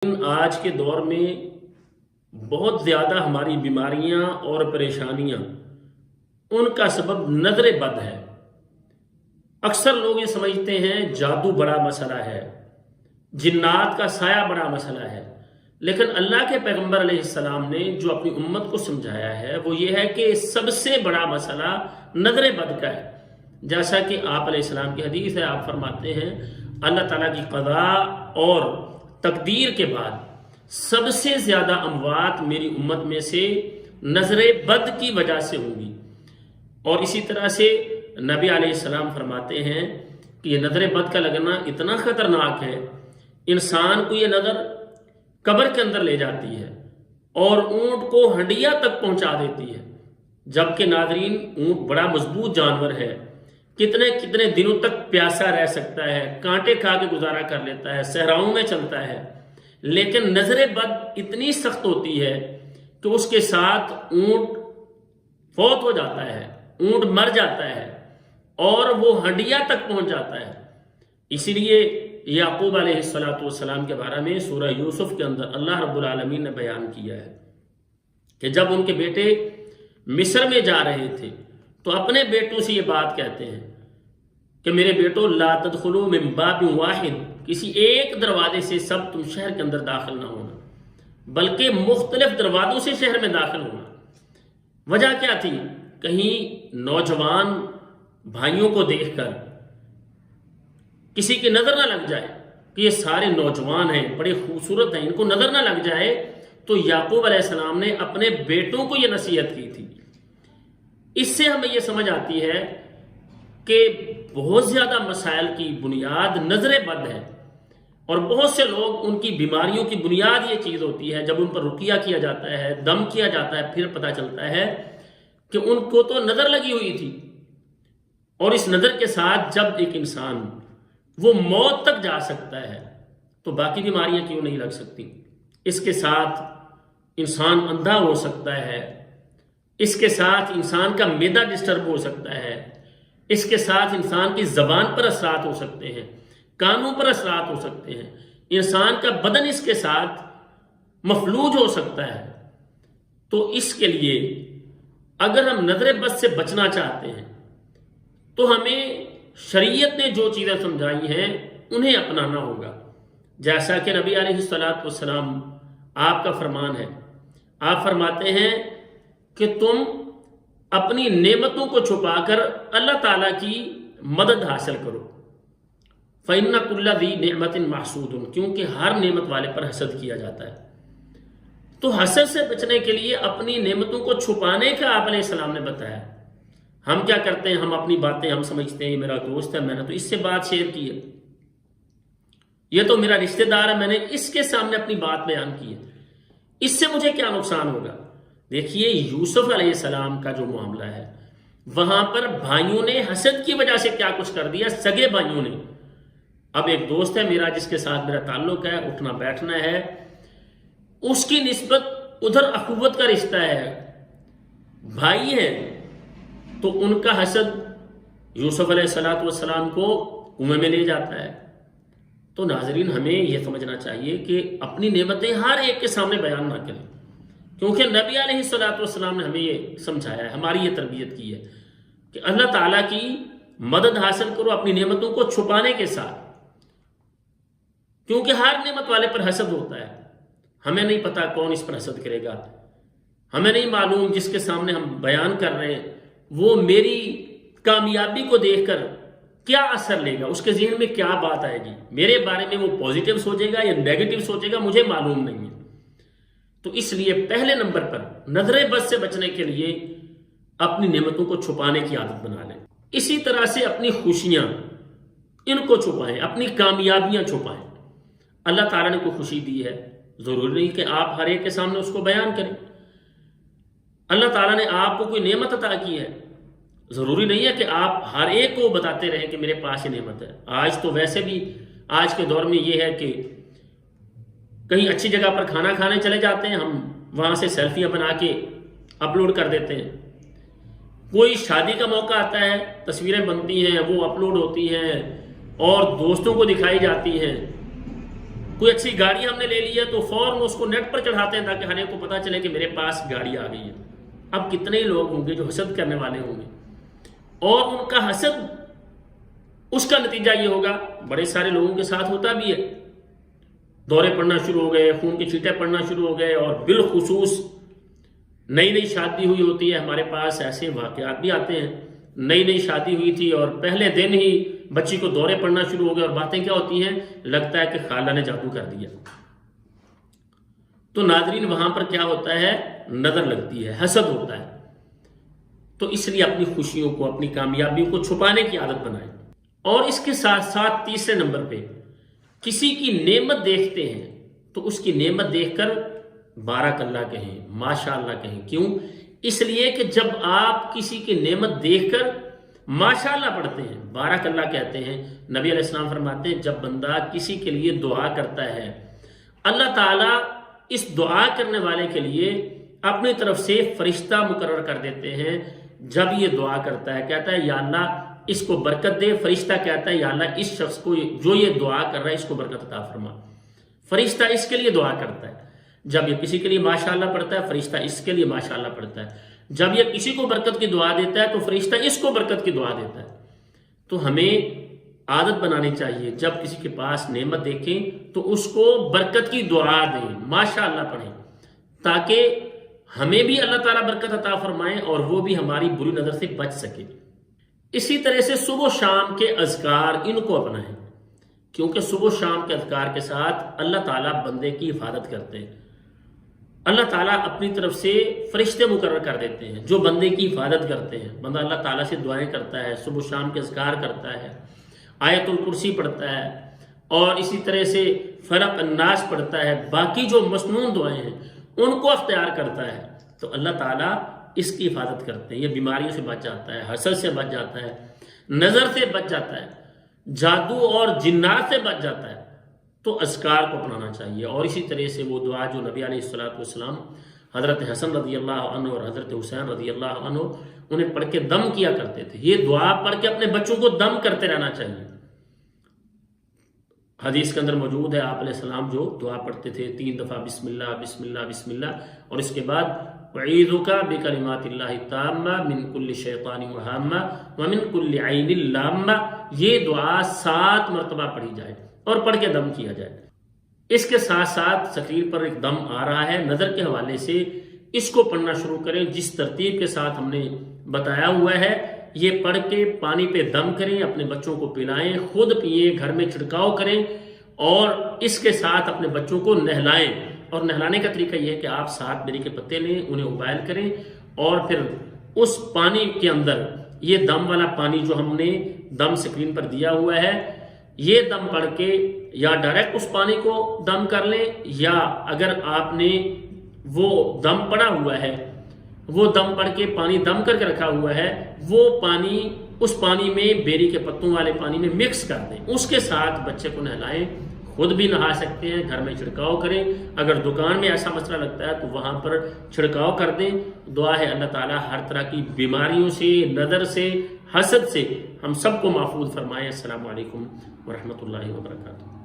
آج کے دور میں بہت زیادہ ہماری بیماریاں اور پریشانیاں ان کا سبب نظر بد ہے۔ اکثر لوگ یہ سمجھتے ہیں جادو بڑا مسئلہ ہے، جنات کا سایہ بڑا مسئلہ ہے، لیکن اللہ کے پیغمبر علیہ السلام نے جو اپنی امت کو سمجھایا ہے وہ یہ ہے کہ سب سے بڑا مسئلہ نظر بد کا ہے۔ جیسا کہ آپ علیہ السلام کی حدیث ہے، آپ فرماتے ہیں اللہ تعالیٰ کی قضاء اور تقدیر کے بعد سب سے زیادہ اموات میری امت میں سے نظر بد کی وجہ سے ہوں گی۔ اور اسی طرح سے نبی علیہ السلام فرماتے ہیں کہ یہ نظر بد کا لگنا اتنا خطرناک ہے، انسان کو یہ نظر قبر کے اندر لے جاتی ہے اور اونٹ کو ہنڈیا تک پہنچا دیتی ہے۔ جبکہ ناظرین، اونٹ بڑا مضبوط جانور ہے، کتنے دنوں تک پیاسا رہ سکتا ہے، کانٹے کھا کے گزارا کر لیتا ہے، صحراؤں میں چلتا ہے، لیکن نظر بد اتنی سخت ہوتی ہے کہ اس کے ساتھ اونٹ فوت ہو جاتا ہے، اونٹ مر جاتا ہے اور وہ ہنڈیا تک پہنچ جاتا ہے۔ اسی لیے یعقوب علیہ السلام کے بارے میں سورہ یوسف کے اندر اللہ رب العالمین نے بیان کیا ہے کہ جب ان کے بیٹے مصر میں جا رہے تھے تو اپنے بیٹوں سے یہ بات کہتے ہیں کہ میرے بیٹوں لا تدخلوا من باب واحد، کسی ایک دروازے سے سب تم شہر کے اندر داخل نہ ہونا، بلکہ مختلف دروازوں سے شہر میں داخل ہونا۔ وجہ کیا تھی؟ کہیں نوجوان بھائیوں کو دیکھ کر کسی کی نظر نہ لگ جائے کہ یہ سارے نوجوان ہیں، بڑے خوبصورت ہیں، ان کو نظر نہ لگ جائے۔ تو یعقوب علیہ السلام نے اپنے بیٹوں کو یہ نصیحت کی تھی۔ اس سے ہمیں یہ سمجھ آتی ہے کہ بہت زیادہ مسائل کی بنیاد نظر بد ہے، اور بہت سے لوگ ان کی بیماریوں کی بنیاد یہ چیز ہوتی ہے، جب ان پر رقیہ کیا جاتا ہے، دم کیا جاتا ہے، پھر پتہ چلتا ہے کہ ان کو تو نظر لگی ہوئی تھی، اور اس نظر کے ساتھ جب ایک انسان وہ موت تک جا سکتا ہے تو باقی بیماریاں کیوں نہیں لگ سکتی؟ اس کے ساتھ انسان اندھا ہو سکتا ہے، اس کے ساتھ انسان کا معدہ ڈسٹرب ہو سکتا ہے، اس کے ساتھ انسان کی زبان پر اثرات ہو سکتے ہیں، کانوں پر اثرات ہو سکتے ہیں، انسان کا بدن اس کے ساتھ مفلوج ہو سکتا ہے۔ تو اس کے لیے اگر ہم نظر بد سے بچنا چاہتے ہیں تو ہمیں شریعت نے جو چیزیں سمجھائی ہیں انہیں اپنانا ہوگا۔ جیسا کہ نبی علیہ السلام آپ کا فرمان ہے، آپ فرماتے ہیں کہ تم اپنی نعمتوں کو چھپا کر اللہ تعالیٰ کی مدد حاصل کرو۔ فَإِنَّ كُلَّ ذِي نِعْمَةٍ مَحْسُودٌ، کیونکہ ہر نعمت والے پر حسد کیا جاتا ہے۔ تو حسد سے بچنے کے لیے اپنی نعمتوں کو چھپانے کا آپ علیہ السلام نے بتایا۔ ہم کیا کرتے ہیں؟ ہم اپنی باتیں ہم سمجھتے ہیں یہ میرا دوست ہے، میں نے تو اس سے بات شیئر کی ہے، یہ تو میرا رشتہ دار ہے، میں نے اس کے سامنے اپنی بات بیان کی ہے، اس سے مجھے کیا نقصان ہوگا؟ دیکھیے یوسف علیہ السلام کا جو معاملہ ہے، وہاں پر بھائیوں نے حسد کی وجہ سے کیا کچھ کر دیا، سگے بھائیوں نے۔ اب ایک دوست ہے میرا جس کے ساتھ میرا تعلق ہے، اٹھنا بیٹھنا ہے، اس کی نسبت ادھر اخوت کا رشتہ ہے، بھائی ہے، تو ان کا حسد یوسف علیہ السلام کو کنویں میں لے جاتا ہے۔ تو ناظرین، ہمیں یہ سمجھنا چاہیے کہ اپنی نعمتیں ہر ایک کے سامنے بیان نہ کریں، کیونکہ نبی علیہ السلام نے ہمیں یہ سمجھایا ہے، ہماری یہ تربیت کی ہے کہ اللہ تعالیٰ کی مدد حاصل کرو اپنی نعمتوں کو چھپانے کے ساتھ، کیونکہ ہر نعمت والے پر حسد ہوتا ہے۔ ہمیں نہیں پتا کون اس پر حسد کرے گا، ہمیں نہیں معلوم جس کے سامنے ہم بیان کر رہے ہیں وہ میری کامیابی کو دیکھ کر کیا اثر لے گا، اس کے ذہن میں کیا بات آئے گی، میرے بارے میں وہ پوزیٹیو سوچے گا یا نیگیٹو سوچے گا، مجھے معلوم نہیں ہے۔ تو اس لیے پہلے نمبر پر نظر بد سے بچنے کے لیے اپنی نعمتوں کو چھپانے کی عادت بنا لیں۔ اسی طرح سے اپنی خوشیاں ان کو چھپائیں، اپنی کامیابیاں چھپائیں۔ اللہ تعالیٰ نے کوئی خوشی دی ہے، ضروری نہیں کہ آپ ہر ایک کے سامنے اس کو بیان کریں۔ اللہ تعالیٰ نے آپ کو کوئی نعمت عطا کی ہے، ضروری نہیں ہے کہ آپ ہر ایک کو بتاتے رہیں کہ میرے پاس یہ نعمت ہے۔ آج تو ویسے بھی آج کے دور میں یہ ہے کہ کہیں اچھی جگہ پر کھانا کھانے چلے جاتے ہیں، ہم وہاں سے سیلفیاں بنا کے اپلوڈ کر دیتے ہیں۔ کوئی شادی کا موقع آتا ہے، تصویریں بنتی ہیں، وہ اپلوڈ ہوتی ہیں اور دوستوں کو دکھائی جاتی ہیں۔ کوئی اچھی گاڑی ہم نے لے لی ہے تو فوراً اس کو نیٹ پر چڑھاتے ہیں تاکہ ہر ایک کو پتہ چلے کہ میرے پاس گاڑی آ گئی ہے۔ اب کتنے لوگ ہوں گے جو حسد کرنے والے ہوں گے، اور ان کا حسد، اس کا نتیجہ یہ ہوگا، بڑے سارے لوگوں کے ساتھ ہوتا بھی ہے، دورے پڑنا شروع ہو گئے، خون کی چھینٹیں پڑنا شروع ہو گئے، اور بالخصوص نئی نئی شادی ہوئی ہوتی ہے، ہمارے پاس ایسے واقعات بھی آتے ہیں، نئی نئی شادی ہوئی تھی اور پہلے دن ہی بچی کو دورے پڑنا شروع ہو گئے، اور باتیں کیا ہوتی ہیں، لگتا ہے کہ خالہ نے جادو کر دیا۔ تو ناظرین وہاں پر کیا ہوتا ہے، نظر لگتی ہے، حسد ہوتا ہے۔ تو اس لیے اپنی خوشیوں کو، اپنی کامیابیوں کو چھپانے کی عادت بنائیں۔ اور اس کے ساتھ ساتھ تیسرے نمبر پہ، کسی کی نعمت دیکھتے ہیں تو اس کی نعمت دیکھ کر بارک اللہ کہیں، ماشاء اللہ کہیں۔ کیوں؟ اس لیے کہ جب آپ کسی کی نعمت دیکھ کر ماشاء اللہ پڑھتے ہیں، بارک اللہ کہتے ہیں، نبی علیہ السلام فرماتے ہیں جب بندہ کسی کے لیے دعا کرتا ہے، اللہ تعالیٰ اس دعا کرنے والے کے لیے اپنی طرف سے فرشتہ مقرر کر دیتے ہیں۔ جب یہ دعا کرتا ہے، کہتا ہے یا اللہ اس کو برکت دے، فرشتہ کہتا ہے یا اللہ اس شخص کو جو یہ دعا کر رہا ہے اس کو برکت عطا فرما۔ فرشتہ اس کے لیے دعا کرتا ہے۔ جب یہ کسی کے لیے ماشاءاللہ پڑھتا ہے، فرشتہ اس کے لیے ماشاءاللہ پڑھتا ہے۔ جب یہ کسی کو برکت کی دعا دیتا ہے تو فرشتہ اس کو برکت کی دعا دیتا ہے۔ تو ہمیں عادت بنانی چاہیے، جب کسی کے پاس نعمت دیکھیں تو اس کو برکت کی دعا دیں، ماشاءاللہ پڑھیں، تاکہ ہمیں بھی اللہ تعالیٰ برکت عطا فرمائے اور وہ بھی ہماری بری نظر سے بچ سکے۔ اسی طرح سے صبح و شام کے اذکار، ان کو اپنائیں، کیونکہ صبح و شام کے اذکار کے ساتھ اللہ تعالیٰ بندے کی حفاظت کرتے ہیں۔ اللہ تعالیٰ اپنی طرف سے فرشتے مقرر کر دیتے ہیں جو بندے کی حفاظت کرتے ہیں۔ بندہ اللہ تعالیٰ سے دعائیں کرتا ہے، صبح و شام کے اذکار کرتا ہے، آیت الکرسی پڑھتا ہے، اور اسی طرح سے فلق الناس پڑھتا ہے، باقی جو مسنون دعائیں ہیں ان کو اختیار کرتا ہے، تو اللہ تعالیٰ اس کی حفاظت کرتے ہیں۔ یہ بیماریوں سے بچ جاتا ہے، حسد سے بچ جاتا ہے، نظر سے بچ جاتا ہے، جادو اور جنات سے بچ جاتا ہے۔ تو اذکار کو اپنانا چاہیے۔ اور اسی طرح سے وہ دعا جو نبی علیہ السلام حضرت حسن رضی اللہ عنہ اور حضرت حسین رضی اللہ عنہ انہیں پڑھ کے دم کیا کرتے تھے، یہ دعا پڑھ کے اپنے بچوں کو دم کرتے رہنا چاہیے۔ حدیث کے اندر موجود ہے، آپ علیہ السلام جو دعا پڑھتے تھے 3 دفعہ بسم اللہ بسم اللہ بسم اللہ، اور اس کے بعد اعیذک بکلمات اللہ التامہ من کل شیطان وہامہ ومن کل عین لامہ، یہ دعا 7 مرتبہ پڑھی جائے اور پڑھ کے دم کیا جائے۔ اس کے ساتھ ساتھ شریر پر ایک دم آ رہا ہے، نظر کے حوالے سے اس کو پڑھنا شروع کریں جس ترتیب کے ساتھ ہم نے بتایا ہوا ہے۔ یہ پڑھ کے پانی پہ دم کریں، اپنے بچوں کو پلائیں، خود پئیں، گھر میں چھڑکاؤ کریں، اور اس کے ساتھ اپنے بچوں کو نہلائیں۔ اور نہلانے کا طریقہ یہ ہے کہ آپ 7 بیری کے پتے لیں، انہیں ابائل کریں، اور پھر اس پانی کے اندر یہ دم والا پانی جو ہم نے دم سکرین پر دیا ہوا ہے، یہ دم پڑھ کے یا ڈائریکٹ اس پانی کو دم کر لیں، یا اگر آپ نے وہ دم پڑا ہوا ہے، وہ دم پڑھ کے پانی دم کر کے رکھا ہوا ہے، وہ پانی اس پانی میں بیری کے پتوں والے پانی میں مکس کر دیں، اس کے ساتھ بچے کو نہلائیں، خود بھی نہا سکتے ہیں، گھر میں چھڑکاؤ کریں، اگر دکان میں ایسا مسئلہ لگتا ہے تو وہاں پر چھڑکاؤ کر دیں۔ دعا ہے اللہ تعالیٰ ہر طرح کی بیماریوں سے، نظر سے، حسد سے ہم سب کو محفوظ فرمائے۔ السلام علیکم ورحمۃ اللہ وبرکاتہ۔